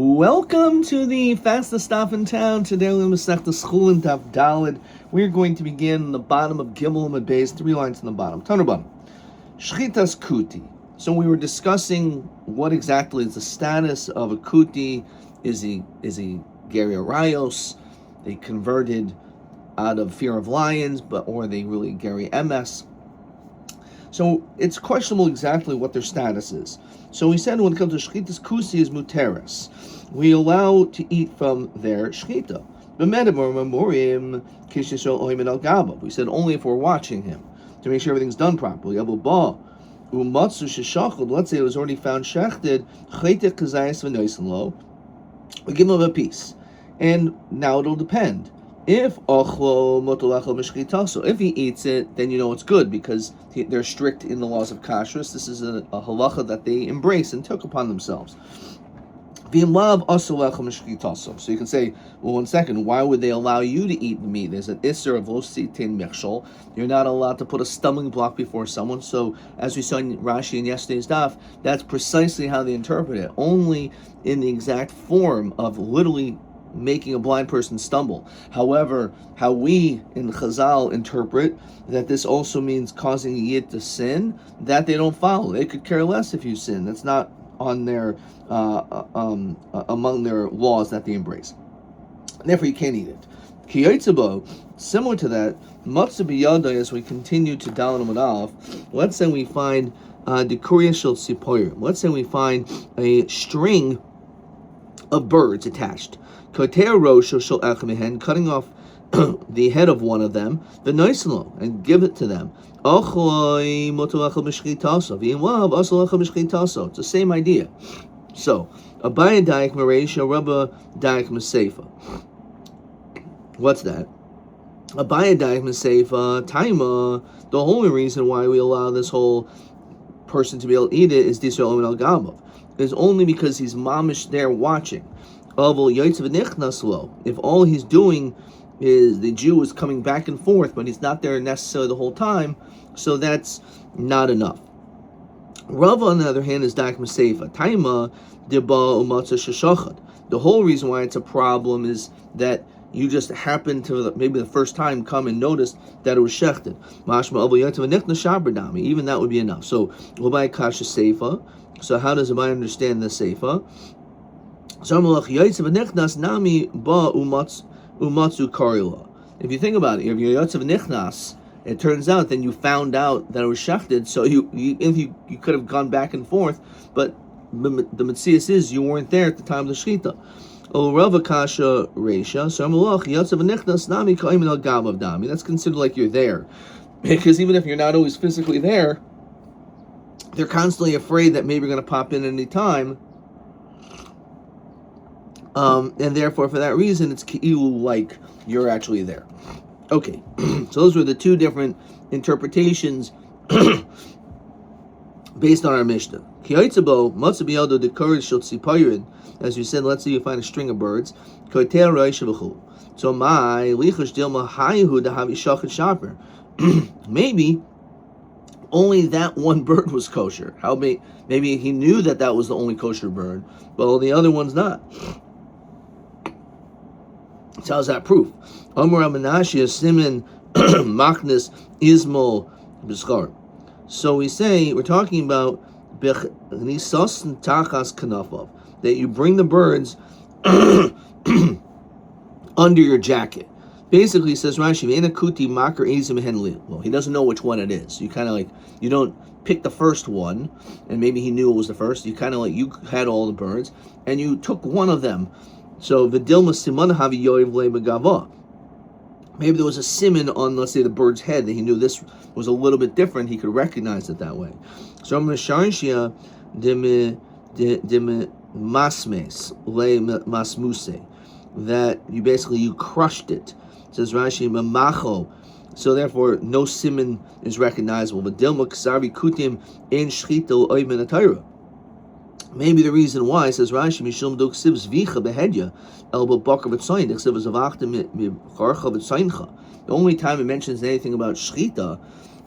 Welcome to the fastest stop in town. Today we're going to start the Chulin Daf Dalid. We're going to begin in the bottom of Gimel and Beis, 3 lines in the bottom. Tanurban. Shchitas Kuti. So we were discussing what exactly is the status of a Kuti. Is he Geri Arayos? They converted out of fear of lions, or are they really Geri MS? So it's questionable exactly what their status is. So we said when it comes to shchitas kusi is muteres. We allow to eat from their shchita. We said only if we're watching him to make sure everything's done properly. Let's say it was already found shechted, we give him a piece. And now it'll depend. If he eats it, then you know it's good because they're strict in the laws of kashrus. This is a halacha that they embrace and took upon themselves. So you can say, well, 1 second, why would they allow you to eat the meat? There's an isser of lo sitin mechshol. You're not allowed to put a stumbling block before someone. So as we saw in Rashi in yesterday's daf, that's precisely how they interpret it. Only in the exact form of literally making a blind person stumble. However, how we in Chazal interpret that this also means causing a yid to sin, that they don't follow. They could care less if you sin. That's not on their among their laws that they embrace. Therefore, you can't eat it. Kiyotzebo, similar to that, matzah biyada, as we continue to down them off. Let's say we find dekuria shel tziporim. Let's say we find a string of birds attached. Cutting off the head of one of them, the noiselo, and give it to them. It's the same idea. So, Abaya daik mareisha, Rabbi daik maseifa. What's that? Abaya daik maseifa, taima. The only reason why we allow this whole person to be able to eat it is disrael al gamav. Is only because he's mamish there watching. If all he's doing is the Jew is coming back and forth, but he's not there necessarily the whole time, so that's not enough. Rava, on the other hand, is dak maseifa. Taima deba umatza sheshachad. The whole reason why it's a problem is that you just happened to, maybe the first time, come and notice that it was shechted. Even that would be enough. So, Rabbi kasha seifa. So how does Rabbi understand the seifa? If you think about it, if you're yotzev nichnas, it turns out then you found out that it was shechted, so you could have gone back and forth, but the metzias is you weren't there at the time of the shechita. That's considered like you're there, because even if you're not always physically there, they're constantly afraid that maybe you're going to pop in at any time. And therefore, for that reason, it's ki'ilu, like you're actually there. Okay, so those were the two different interpretations based on our Mishnah. Kiyotzebo, matzah biyado dekuria shel tziporim. As you said, let's say you find a string of birds. Koter roish v'chul. So my lichush dilma hayihu dahavi shachet shaper. Maybe only that one bird was kosher. Maybe he knew that was the only kosher bird, but the other one's not. So how's that proof? Amar Menashia Simin Machnis Ismol B'Schar. So we're talking about B'Nisas Tachas Kanafov, that you bring the birds under your jacket. Basically, says Rashi, kuti makar ezim henli. Well, he doesn't know which one it is. You kind of you don't pick the first one, and maybe he knew it was the first. You kind of you had all the birds, and you took one of them. So v'dilma siman havi yoiv le'begava. Maybe there was a siman on, let's say, the bird's head that he knew this was a little bit different. He could recognize it that way. So I'm going to sharshia dim masmes le masmuse, that you crushed it. Says Rashi, mamacho. So therefore, no siman is recognizable. But dilma ksavi kutim in shchita oimen atayra. Maybe the reason why, says Rashi, mishum duk sivs vicha behedya elba bakar v'tzayin dechsivas avachta mi charcha v'tzayincha. The only time it mentions anything about shchita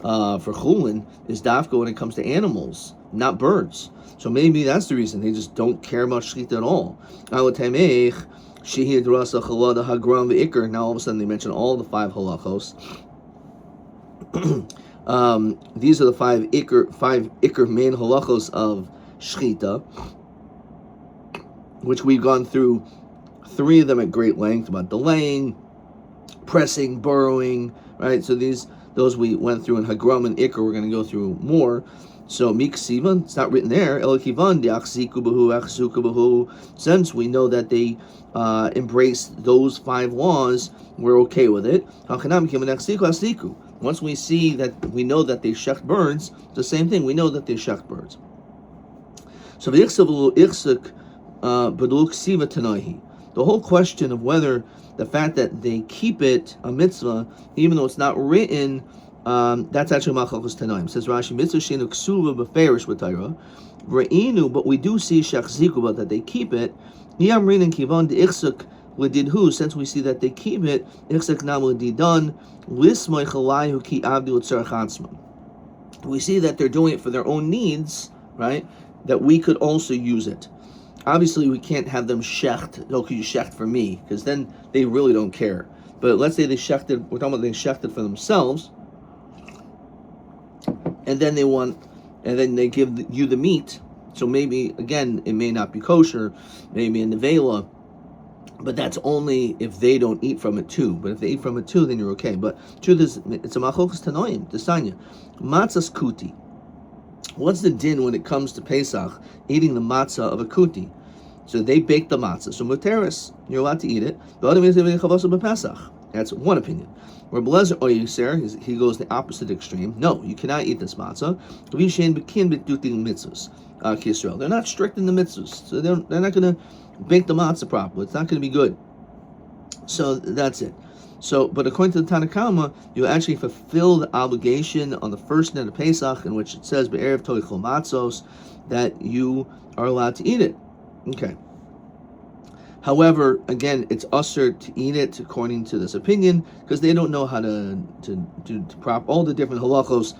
for Chulin is dafka when it comes to animals, not birds. So maybe that's the reason they just don't care about shechita at all. Now all of a sudden they mention all the 5 halachos. These are the 5 ikr main halachos of shechita, which we've gone through 3 of them at great length about delaying, pressing, burrowing, right? So those we went through in Hagram and Iker. We're going to go through more. So Miksivan, it's not written there. Elakivan diachziku bahu achzuku bahu. Since we know that they embraced those 5 laws, we're okay with it. Once we see that, we know that they shecht birds. It's the same thing. We know that they shecht birds. So the whole question of whether the fact that they keep it a mitzvah, even though it's not written, that's actually machlokes tanaim. Says Rashi, mitzvah sheinu ksuva beferish b'tayra re'inu, but we do see shachziku, that they keep it. Yamrin and kivan deichsuk l'didhu, since we see that they keep it, ichsuk nam l'didan lismay chalayhu ki abdi l'tzarach atzman. We see that they're doing it for their own needs, right? That we could also use it. Obviously, we can't have them shecht. Oh, could you shecht for me? Because then they really don't care. But let's say they shechted. We're talking about they shechted for themselves, and then they give you the meat. So maybe again, it may not be kosher, maybe in the nevela, but that's only if they don't eat from it too. But if they eat from it too, then you're okay. But truth is, it's a machlokes tanoim, Desanya, matzahs kuti. What's the din when it comes to Pesach, eating the matzah of a kuti? So they bake the matzah. So muteris, you're allowed to eat it. That's one opinion. Rabbi Lezer Oyeser, he goes the opposite extreme. No, you cannot eat this matzah. They're not strict in the mitzvahs, so they're not going to bake the matzah properly. It's not going to be good. So that's it. So, but according to the Tanakama, you actually fulfill the obligation on the first night of Pesach, in which it says be'erev toichol matzos, that you are allowed to eat it. Okay. However, again, it's usher to eat it according to this opinion, because they don't know how to prop all the different halachos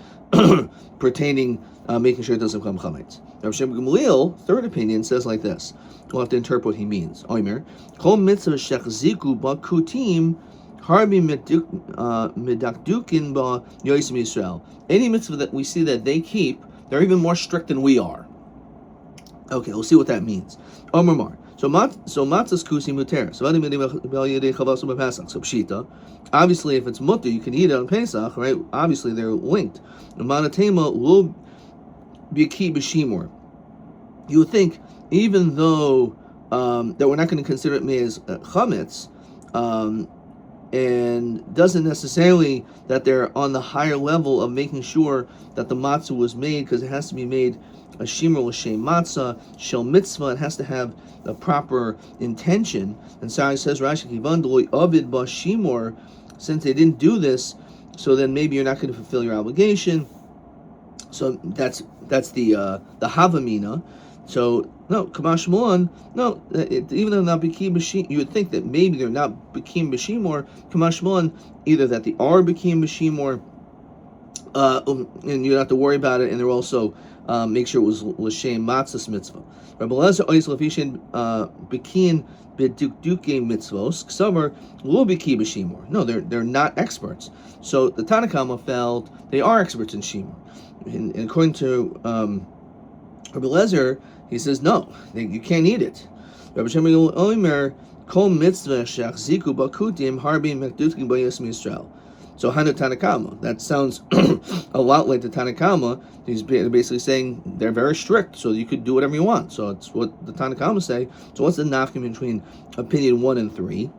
pertaining making sure it doesn't become chametz. Rav Shem Gamliel, third opinion, says like this. We'll have to interpret what he means. Oimer, kol mitzvah shechziku ba'kutim harbi medakdukin ba yosim Yisrael. Any mitzvah that we see that they keep, they're even more strict than we are. Okay, we'll see what that means. Omer Mar. So matzahs kusi muter. So pshita. Obviously, if it's mutter, you can eat it on Pesach, right? Obviously, they're linked. Manatema lo b'ki b'shimor. You would think, even though that we're not going to consider it as chametz, and doesn't necessarily that they're on the higher level of making sure that the matzah was made, because it has to be made a shimur l'shem matzah shel mitzvah. It has to have the proper intention. And Sari says Rashi kivan d'lo avid ba shimur, since they didn't do this, so then maybe you're not going to fulfill your obligation. So that's the havamina. So no, Kamash Mulan, no, even though they're not Bikim B'Shim, you would think that maybe they're not Bikim B'Shim, or Kamash Mulan, either that they are Bikim B'Shim, or and you don't have to worry about it, and they're also make sure it was L'Shem Matzahs Mitzvah. Rabbi Lezer Ois L'Fishin Bikin B'Dukduke Mitzvos, Ksavar Lo Bikim B'Shim. No, they're not experts. So the Tanakama felt they are experts in Shimur. And according to Rabbi Lezer, he says no, you can't eat it. Rabbi Shemel Omer kol mitzvah shachziku bakutim harbin mekdutkin b'yasmi Yisrael. So Hanu Tanakama, that sounds a lot like the Tanakama. He's basically saying they're very strict, so you could do whatever you want. So it's what the Tanakama say. So what's the nafkim between opinion 1 and 3?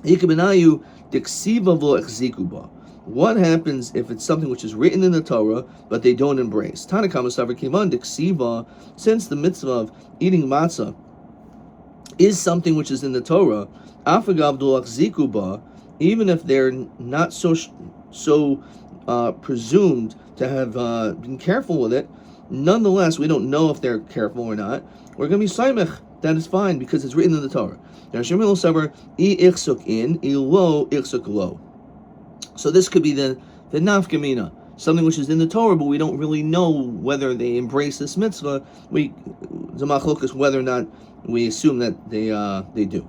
Yikabenayu diksiva v'lo echziku ba. What happens if it's something which is written in the Torah, but they don't embrace? Tanakama Savar Kivan Diksiva, since the mitzvah of eating matzah is something which is in the Torah, Afagav Dulach Zikuba, even if they're not so presumed to have been careful with it, nonetheless, we don't know if they're careful or not. We're going to be Saimech. That is fine because it's written in the Torah. Now, Shemil Savar, I ichsuk in, I lo ichsuk lo. So this could be the nafkamina. something which is in the Torah, but we don't really know whether they embrace this mitzvah. The machlokas whether or not we assume that they do.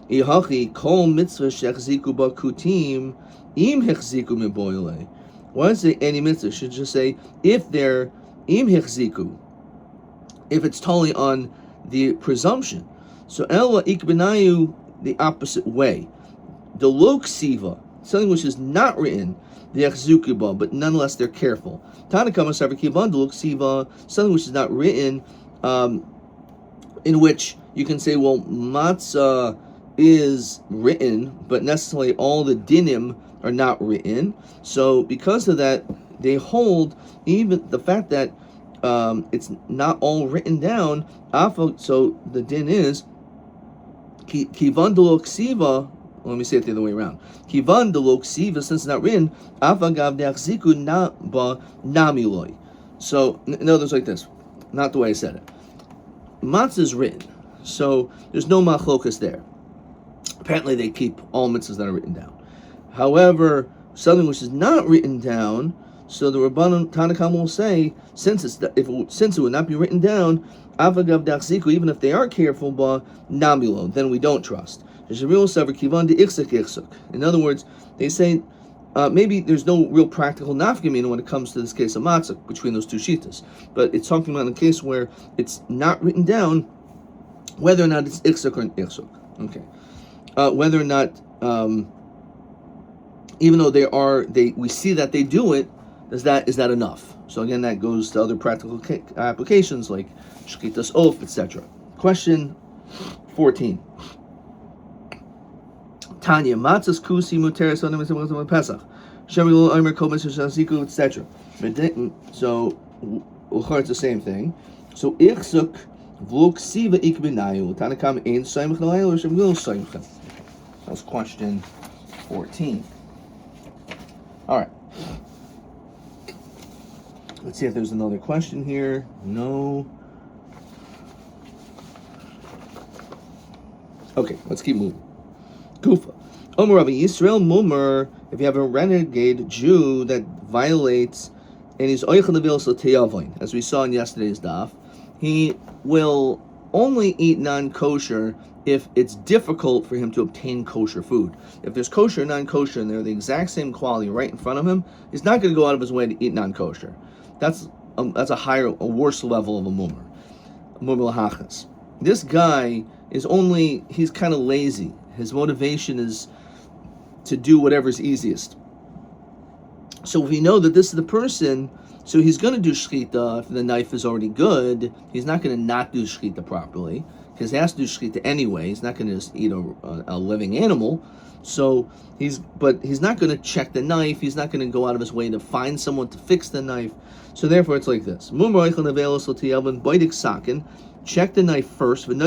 Ihachi kol mitzvah shechziku bakutim im hechziku miboyle. Why does it say any mitzvah? Should just say if they're im hechziku, if it's totally on the presumption. So ela ikbenayu, the opposite way. The lok siva, something which is not written, the echzukiba, but nonetheless they're careful. Tanakama sarvakiban, the lok siva, something which is not written, in which you can say, well, matzah is written, but necessarily all the dinim are not written. So because of that, they hold even the fact that it's not all written down. So the din is kivan de lok siva. Let me say it the other way around. Kivan de lok siva, since it's not written, afagav de'achziku na ba namiloi. So in other words, like this, not the way I said it. Matzah is written, so there's no machlokas there. Apparently, they keep all mitzvahs that are written down. However, something which is not written down, so the Rabbanan Tanakam will say, since it would not be written down, avagav dachziku, even if they are careful, ba namilo, then we don't trust. In other words, they say maybe there's no real practical nafkamina when it comes to this case of matzah between those two shitas, but it's talking about a case where it's not written down whether or not it's ichsuk or an ichsuk. Okay. Whether or not, even though we see that they do it, is that enough? So again, that goes to other practical applications like shkitas oath, etc. Question 14. Tanya matzahs kusi muteres on Pesach. Shemil omer kol mitzvah shaziku, etc. So it's the same thing. So ichsuk v'lo ksiva ikbenayu tanakam ein saimach nalayel or shemil saimach. That's question 14. All right. Let's see if there's another question here. No. Okay, let's keep moving. Kufa. Omer Rabbi Yisrael Mumer, if you have a renegade Jew that violates and he's oichel nevilos l'teyavoin, as we saw in yesterday's daf, he will only eat non-kosher if it's difficult for him to obtain kosher food. If there's kosher and non-kosher and they're the exact same quality right in front of him, he's not going to go out of his way to eat non-kosher. That's a worse level of a mumer lahachas. This guy he's kind of lazy. His motivation is to do whatever's easiest. So if we know that this is the person, so he's going to do shchita if the knife is already good. He's not going to not do shchita properly, because he has to do shchita anyway. He's not going to just eat a living animal. So he's not going to check the knife. He's not going to go out of his way to find someone to fix the knife. So therefore, it's like this: check the knife first, then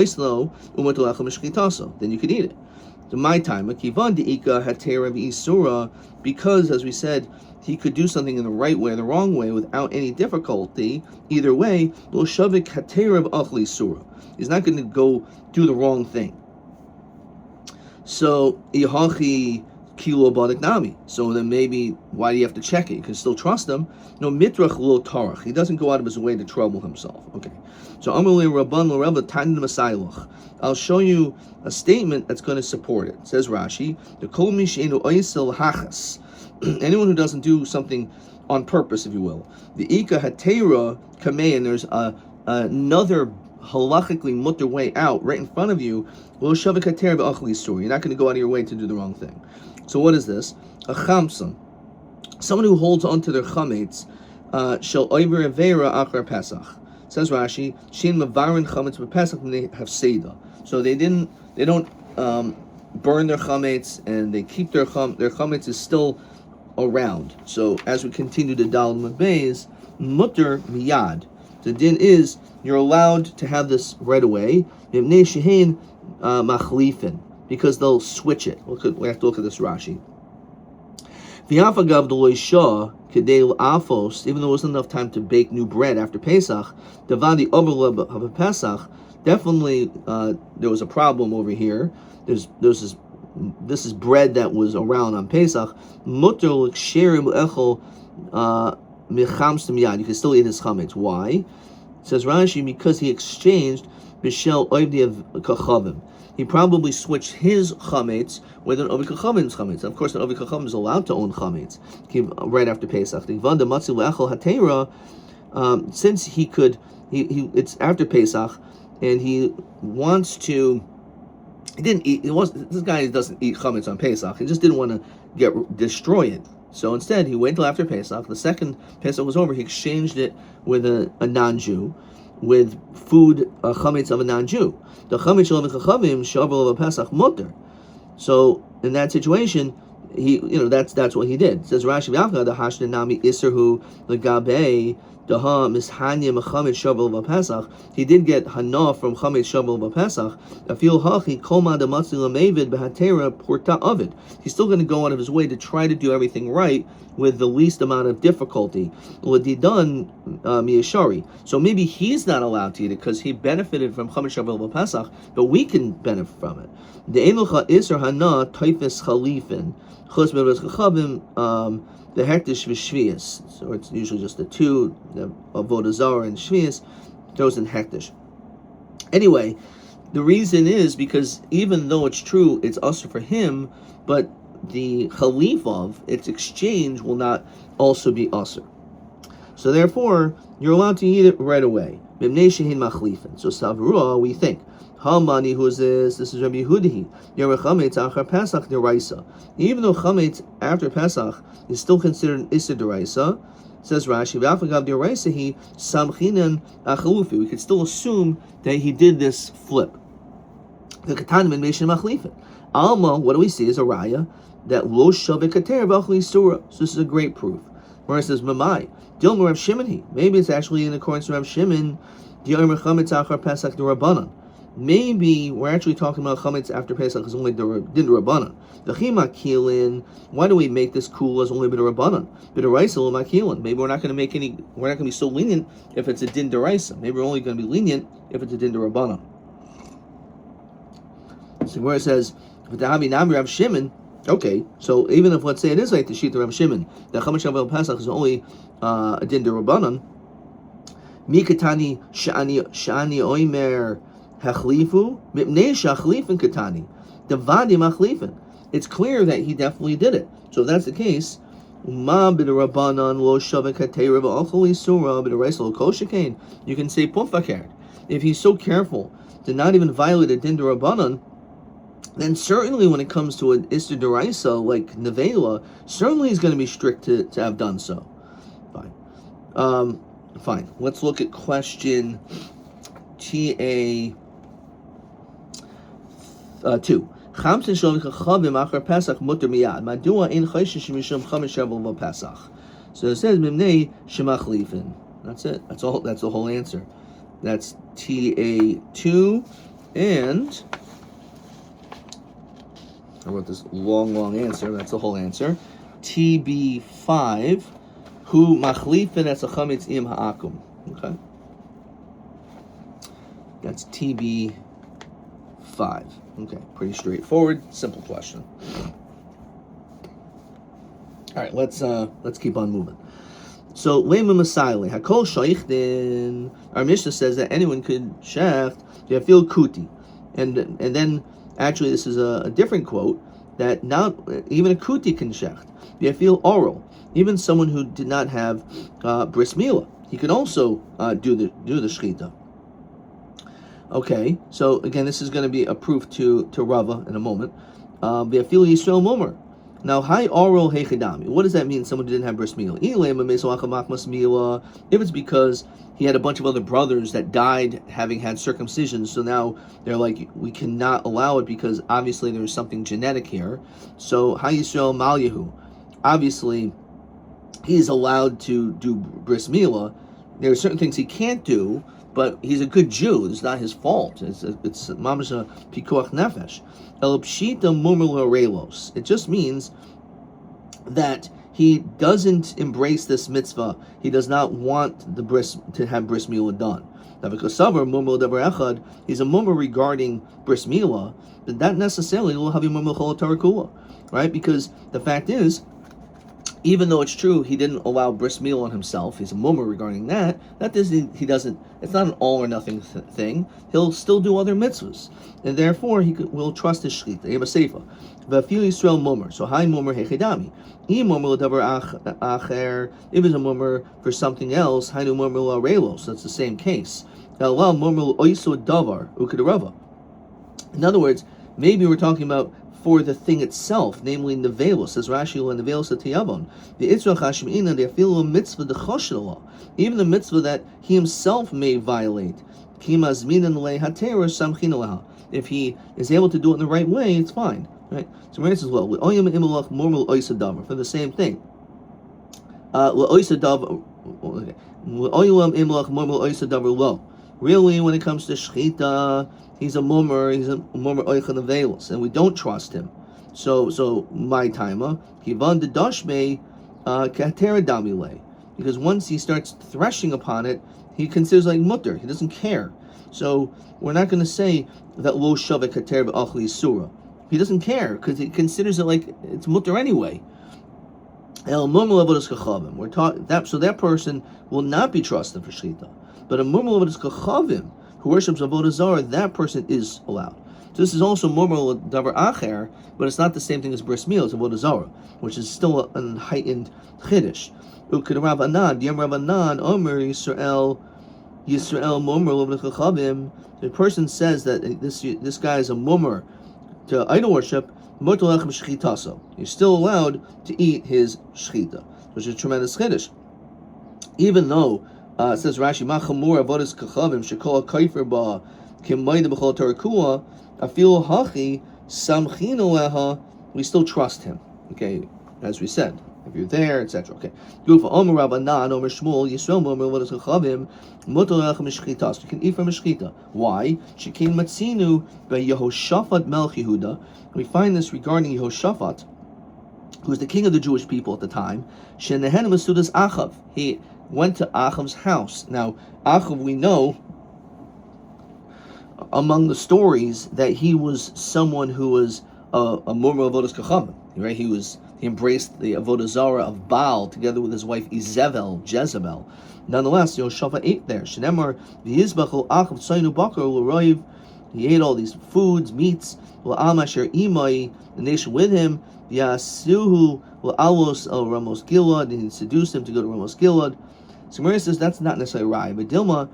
you can eat it. To my time, because as we said, he could do something in the right way or the wrong way without any difficulty. Either way, he's not going to go do the wrong thing. So kilo badik nami. So then maybe why do you have to check it? You can still trust him. No mitrach lo tarach. He doesn't go out of his way to trouble himself. Okay. So Amalei Rabban Loreva Tandin Masailoch. I'll show you a statement that's going to support it. It says Rashi, the kol mishenu oisel hachas. Anyone who doesn't do something on purpose, if you will. The ika hatera kamei, and there's another halachically mutter way out right in front of you. You're not going to go out of your way to do the wrong thing. So what is this? A chamson, someone who holds onto their chametz, shel oiver avera achar Pesach. Says Rashi, shein mavarin chametz b'Pesach when they have seda. So they don't burn their chametz, and they keep their chametz is still around. So as we continue to dal mabeis, mutter miyad. The din is you're allowed to have this right away. Machlifin, because they'll switch it. We have to look at this Rashi. Even though there wasn't enough time to bake new bread after Pesach, Davadi overlap of Pesach, definitely there was a problem over here. This is bread that was around on Pesach. Mutter l'ksherim echol mechamstem yad. You can still eat his chametz. Why? Says Rashi, because he exchanged b'shel oivdi of kachavim. He probably switched his chametz with an Ovi Kachavim's chametz. Of course, an Ovi Kachavim is allowed to own chametz right after Pesach. Since he could, it's after Pesach, and he wants to. He didn't eat. This guy doesn't eat chametz on Pesach. He just didn't want to destroy it. So instead, he waited till after Pesach. The second Pesach was over, he exchanged it with a non-Jew, with food chametz of a non-Jew. The chametz shel chachamim shavel of a Pesach mutter. So in that situation, that's what he did. It says Rashi v'Avka the hashna nami iserhu legabe daha mishanya mechametz shavel of a Pesach. He did get hana from chametz shavel of a Pesach. Afil hachi koma de matzi lamevid behatera porta ovid. He's still going to go out of his way to try to do everything right with the least amount of difficulty. L'didan miyashari. So maybe he's not allowed to eat it because he benefited from chametz shavel of a Pesach, but we can benefit from it. The enucha iser hana taifes chalifin chus meves chachavim the hektish v'shvius. So it's usually just the two, the avodah zarah and shvius, throws in hektish. Anyway, the reason is because even though it's true, it's usher for him, but the chalif of its exchange will not also be usher. So therefore, you're allowed to eat it right away. Mimnei shehin machlifin. So savrua, we think. Hamani, who is this? This is Rabbi Yehudahi. Yer chametz achar Pesach deraisa. Even though chametz after Pesach is still considered an issa deraisa, says Rashi, v'afagav deraisa he samchinan achalufi. We could still assume that he did this flip. The katanim and meishin machlifin. Alma, what do we see is a raya that lo shaveh kater v'achli surah. So this is a great proof. Where it says mamai dilma Rav Shimon. Maybe it's actually in accordance with Rav Shimon. Di'omer chametz achar Pesach derabanan. Maybe we're actually talking about chametz after Pesach is only din rabbanan. The chima Chulin. Why do we make this cool as only b'derabanan? B'deraisa lo makilin. Maybe we're not going to be so lenient if it's a din deraisa. Maybe we're only going to be lenient if it's a din derabanan. So where it says v'dahabi nami Rav Shimon. Okay, so even if let's say it is like the sheet of Rav Shimon, the chametz shavel Pesach is only a din derabanan. Mikatani shani oimer. Hachlifu mipnei shachlifin katani devadim achlifin. It's clear that he definitely did it. So if that's the case, ma b'derabanan lo shaveh kateira v'achol surah b'derais lo koshekain. You can say pufakert. If he's so careful to not even violate a din derabanan, then certainly when it comes to an issa deraisa like nevela, certainly he's going to be strict to have done so. Fine. Let's look at question TA. 2. Chamsin shel chachavim achar Pesach muter miyad. Madua ein chayshish mishum chametz shavel Pesach. So it says mimnei shemachlifin. That's it. That's all. That's the whole answer. That's TA2, and I wrote this long answer. That's the whole answer. TB5. Hu machlifin as a chametz im ha'akum. Okay. That's TB5. Okay, pretty straightforward, simple question. All right, let's keep on moving. So, Lema Masaile, Hakol Shaychdin. Our Mishnah says that anyone could shecht Yafil Kuti, and then actually this is a different quote that not even a Kuti can shecht Yafil oral. Even someone who did not have bris milah, he could also do the shechita. Okay, so again, this is going to be a proof to Rava in a moment. V'afil Yisrael Momer. Now, hi oral hechidami. What does that mean? Someone who didn't have bris milah. If it's because he had a bunch of other brothers that died having had circumcision, so now they're like, we cannot allow it because obviously there's something genetic here. So hi Yisrael Mal Yehu. Obviously, he's allowed to do bris milah. There are certain things he can't do, but he's a good Jew. It's not his fault. It's mamash a pikuach nefesh. El pshita murmur relos. It just means that he doesn't embrace this mitzvah. He does not want the bris to have bris milah done. Now, because savar murmur davar echad, he's a murmur regarding bris milah, but that necessarily will have a murmur chol Torah kula, right? Because the fact is, Even though it's true he didn't allow bris meal on himself, he's a mummer regarding that. That doesn't he doesn't. It's not an all or nothing thing. He'll still do other mitzvahs, and therefore will trust his shchita. Eba seifa, v'afil Yisrael mummer. So hi mummer hechedami. Mummer l'davar acher. If it's a mummer for something else, hainu mummer l'arelo. So it's the same case. Allah mummer l'oiso davar ukedarava. In other words, maybe we're talking about for the thing itself, namely nevelos, says Rashi, nevelos atiyavon. The itzrach hashmina, the afilu mitzvah the choshelah, even the mitzvah that he himself may violate. Kimazminan lehater samchinalaha. If he is able to do it in the right way, it's fine. Right? So Rashi says, well, for the same thing. Really, when it comes to shchita, he's a mummer oichan avelos, and we don't trust him. So my timer, kivan de dashme katera damile, because once he starts threshing upon it, he considers like mutter. He doesn't care. So we're not going to say that lo shave kater be'achli surah. He doesn't care because he considers it like it's mutter anyway. El mummer avodas kachavim. We're talking that, so that person will not be trusted for shchita. But a mummer avodas kachavim, who worships avodah zarah, that person is allowed. So this is also mummer davar acher, but it's not the same thing as bris meal. It's avodah zarah, which is still a heightened chiddush. Uked Rav Anan, Yom Rav Anan, Omer Yisrael mummer avodas kachavim. The person says that this guy is a mummer to idol worship. You're still allowed to eat his shchita, which is a tremendous chiddush. Even though it says Rashi, Machamur avodas kachavim shekol kaifer ba kimayda b'chol tarakua afil hachi samchinu leha. We still trust him. Okay, as we said, if you're there, etc. Okay. Gufa Omer Rabbanan Omer Shmuel Yisrael Omer avodas kachavim mutar lechem shchita. You can eat from a shchita. Why? Shekin matzinu by Yehoshaphat Melch Yehuda. We find this regarding Yehoshaphat, who was the king of the Jewish people at the time. Shenehenem Masudas Achav. He went to Achav's house. Now, Achav, we know among the stories that he was someone who was a mummer avodas kachavim. Right? He embraced the avodah zarah of Baal together with his wife Jezebel. Nonetheless, Yehoshaphat ate there. Shenemar v'yizbachol Achav tzaynu bakar l'roiv. He ate all these foods, meats. L'am asher imai, the nation with him. Yasuhu l'alvos el Ramos Gilad, and he seduced him to go to Ramos Gilad. So Maria says that's not necessarily right. But Dilma,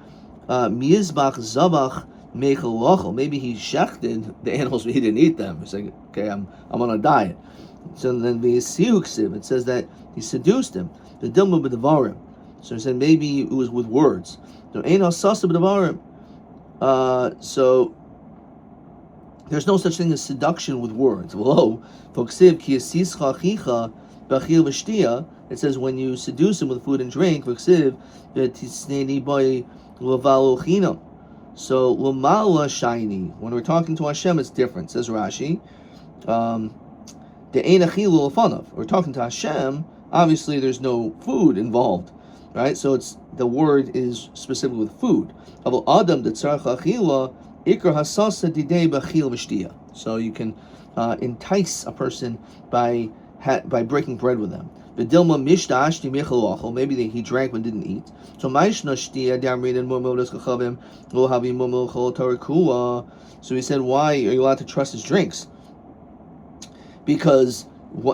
mizbach zabach mechalochel. Maybe he shechted the animals, but he didn't eat them. He's like, okay, I'm on a diet. So then the Siuksiv, it says that he seduced him. The Dilma b'devarim. So he said maybe it was with words. So ein hasasa b'devarim. So there's no such thing as seduction with words. It says when you seduce him with food and drink. So when we're talking to Hashem, it's different. Says Rashi, we're talking to Hashem. Obviously, there's no food involved, right? So the word is specific with food. So you can entice a person by breaking bread with them. Maybe he drank but didn't eat. So he said, why are you allowed to trust his drinks? Because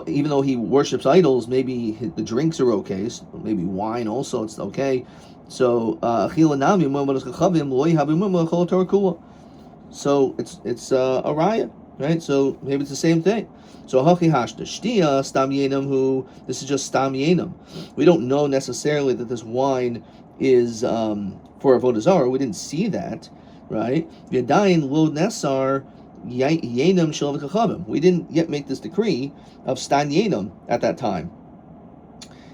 even though he worships idols, maybe the drinks are okay. So maybe wine also, it's okay. So so it's a riot, right? So maybe it's the same thing. So hachi hashda shtia stam yenam, who this is just stam yenam. We don't know necessarily that this wine is for avodah zarah. We didn't see that, right? Yadayin lo nesar yenam shel v'kachavim. We didn't yet make this decree of stam yenam at that time.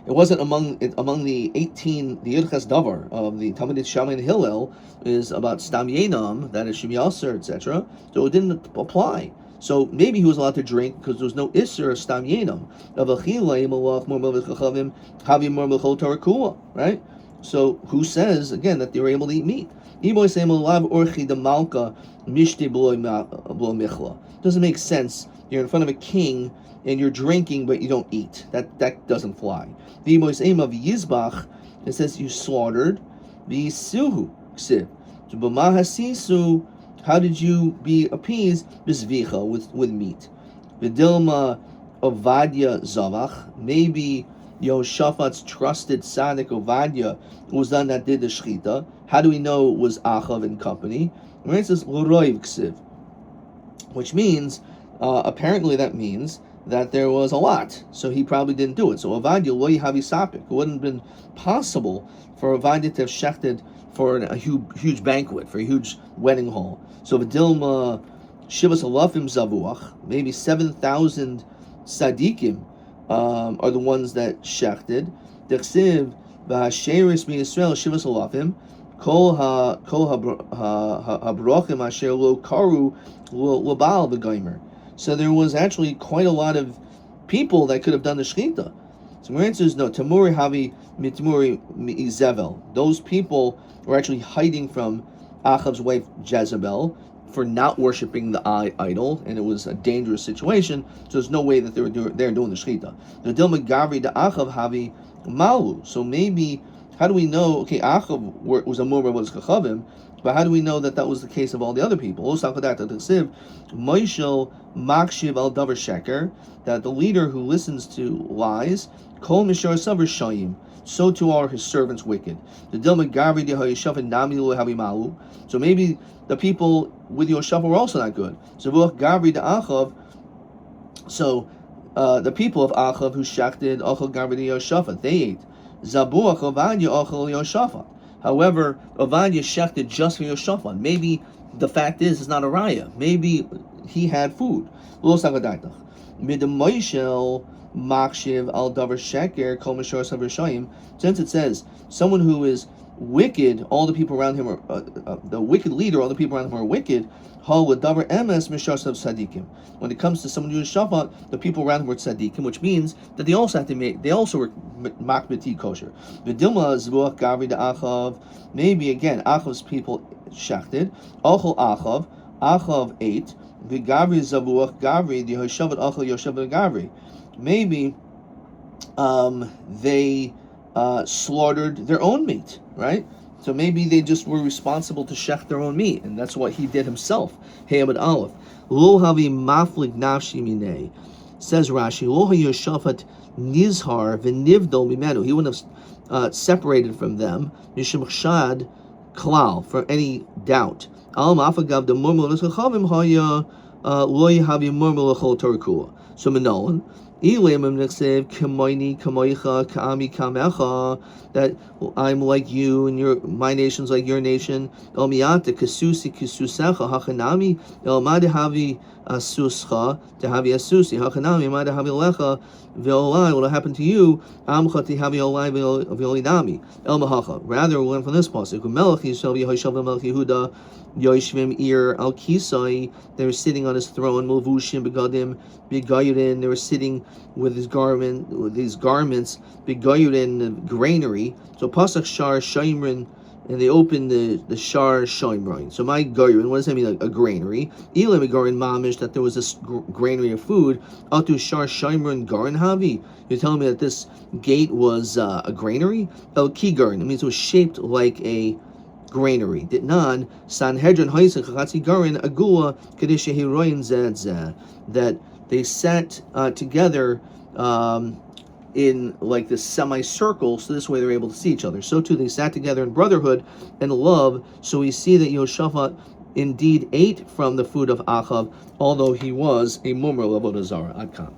It wasn't among the 18, the Yudches Davar of the Talmidei Shammai and Hillel is about Stam Yenam, that it should be Aser, etc. So it didn't apply. So maybe he was allowed to drink because there was no Isser of Stam Yenam. Right? So who says, again, that they were able to eat meat? Doesn't make sense. You're in front of a king and you're drinking, but you don't eat. That doesn't fly. The aim of Yizbach, it says you slaughtered. The Suhu ksiv. How did you be appeased? Bisvicha, with meat. Vidilma Ovadia Zavach. Maybe Yehoshaphat's trusted tzaddik Ovadia was the one that did the shechita. How do we know it was Achav and company? And it says L'roiv ksiv, which means apparently that means that there was a lot, so he probably didn't do it. So Ovadia lo yihavi sapik. It wouldn't have been possible for Ovadia to have shechted for a huge banquet, for a huge wedding hall. So Vidilma Shivas Alafim Zavuach, maybe 7,000 Sadiqim are the ones that shechted. Dechsiv v'hasheris miYisrael Shivas Alafim Kol habrachim asher lo karu l'baal v'gaimer. So there was actually quite a lot of people that could have done the shechita. So my answer is no. Tamuri havi mitmuri mi'izevel. Those people were actually hiding from Achav's wife Jezebel for not worshiping the idol, and it was a dangerous situation. So there's no way that they were doing the shechita. The dilma gavri de Achav havi malu. So maybe, how do we know? Okay, Achav was a murmur was kachavim, but how do we know that that was the case of all the other people? Moishel makshiv al davar sheker, that the leader who listens to lies, kol mishar savar shayim, so too are his servants wicked. The dilma gavri de hayishafin nami lo havi malu. So maybe the people with Yehoshaphat were also not good. So gavri de Achav. So the people of Achav who shechted Achal gavri de Yehoshaphat, they ate. Zabuach Ovadia Achal Yehoshaphat. However, Ovadia shechted just for Yehoshaphat. Maybe the fact is it's not a raya. Maybe he had food. Lo sagadaitach. Midamoishel makshiv al davar sheker kol mishor savar shayim. Since it says someone who is wicked, all the people around him are the wicked leader. All the people around him are wicked. Hal davar emes mishor sav tzadikim. When it comes to someone who is shafat, the people around him were tzadikim, which means that they also were makbeti kosher. V'dilma zvuach gavri de Achav. Maybe again Achav's people shechted. Achol Achav ate. V'gavri zavuach gavri the Yehoshaphat achol Yehoshaphat gavri. Maybe they slaughtered their own meat, right? So maybe they just were responsible to shech their own meat, and that's what he did himself. Heyamad Aleph. Lo havi maflik nafshi minei. Says Rashi, Lo Yehoshaphat nizhar v'nivdol mimenu. He wouldn't have separated from them, mishum chshad klal, for any doubt. Al mafagav de murmur l'chachavim haya lo yahavi murmur l'chol torah. So Manoan, that I'm like you and my nation's like your nation. What happened to you? Rather, we learn from this pasuk. They were sitting on his throne. They were sitting with his garment, with these garments, begayurin, granary. So pasuk shar shaimrin, and they opened the shar shaimrin. So my gayurin, what does that mean? Like a granary. Elam garin mamish, that there was this granary of food. Atu shar shaimrin garin havi. You're telling me that this gate was a granary? El kigarin. It means it was shaped like a granary. Ditnan Sanhedrin Haisach Chatzi Garin Agua Kadisha Heroin Zed, that they sat together in like this semicircle, so this way they're able to see each other. So too they sat together in brotherhood and love. So we see that Yehoshaphat indeed ate from the food of Achav, although he was a mummer of Avodah Zarah. Ad kan.